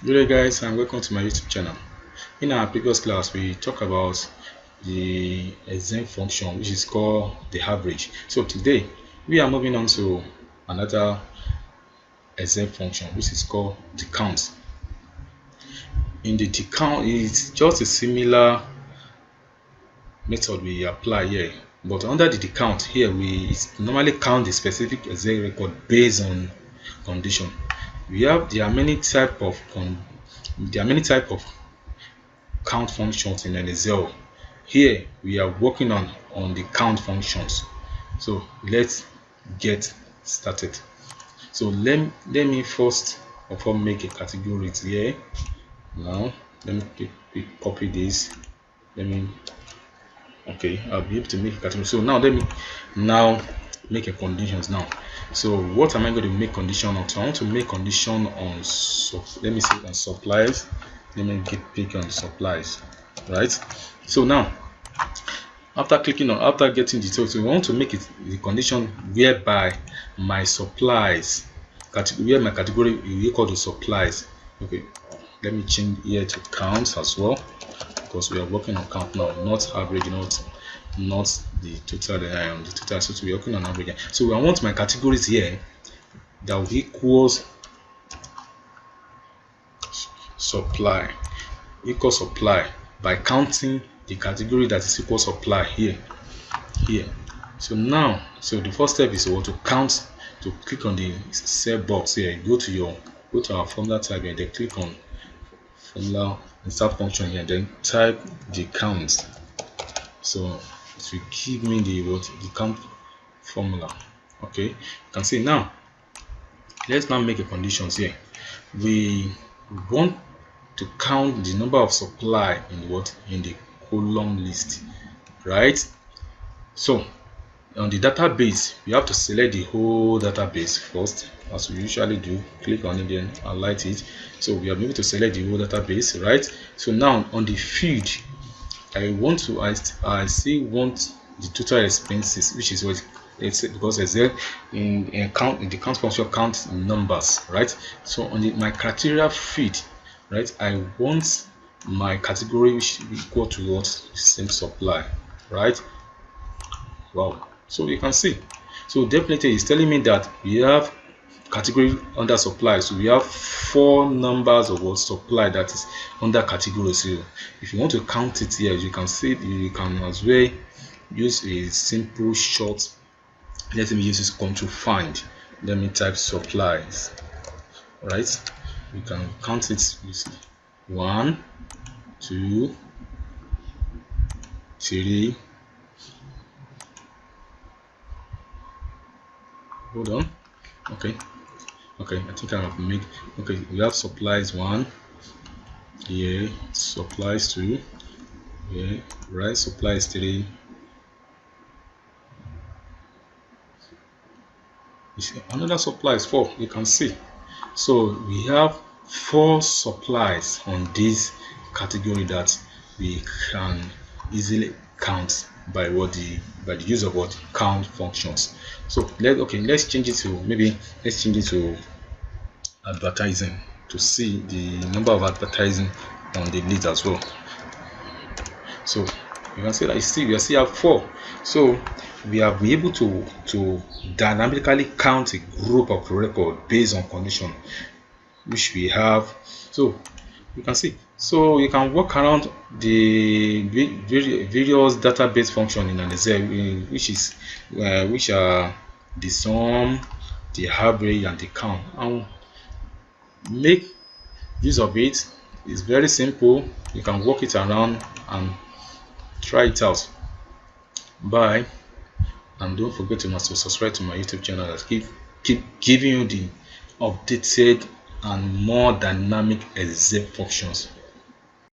Good day guys, and welcome to my YouTube channel. In our previous class we talked about the exempt function, which is called the average. So today we are moving on to another exempt function, which is called the count. In the count, it's just a similar method we apply here, but under the count here we normally count the specific exact record based on condition. There are many type of count functions in an Excel. Here we are working on the count functions. So let's get started. So let me first of all make a category here. Now let me copy this. I'll be able to make a category. So now let me make a conditions now. So what am I going to make condition on? So I want to make condition on let me say on supplies. Let me pick on supplies, right? So now after getting the total, we want to make it the condition whereby my supplies where my category is equal to supplies. Okay, let me change here to counts as well, because we are working on count now, not average, not the total. The total, so we are working on average. So I want my categories here that will equals supply by counting the category that is equal supply here. So now, the first step is to count, to click on the cell box here, go to our formula type and then click on formula insert function here, and then type the count. So it will give me the count formula. Okay, you can see now. Let's now make a conditions here. We want to count the number of supply in the column list, right? So on the database, we have to select the whole database first, as we usually do. Click on it, then highlight it. So we are able to select the whole database, right? So now on the field, I still want the total expenses, which is what it's because in the count function count numbers, right? So on my criteria field, right, I want my category which is equal to what same supply, right? Wow, so you can see, so definitely it's telling me that we have category under supply. So we have 4 numbers of what supply that is under category. So if you want to count it here, you can see you can as well use a simple short. Let me use this control find. Let me type supplies, right? We can count it. You see 1 2 3. Hold on. Okay, I think I have made. Okay, we have supplies 1 here, supplies 2 here, right? Supplies 3. Another supplies 4. You can see. So we have 4 supplies on this category that we can easily count by the use of count functions. So let's change it to advertising to see the number of advertising on the list as well. So you can see that we still have 4. So we are able to dynamically count a group of record based on condition which we have. So you can see, so you can work around the various database function in an Excel, which are the sum, the average, and the count, and make use of it. It's very simple. You can work it around and try it out. Bye, and don't forget to subscribe to my YouTube channel that keep giving you the updated and more dynamic Excel functions.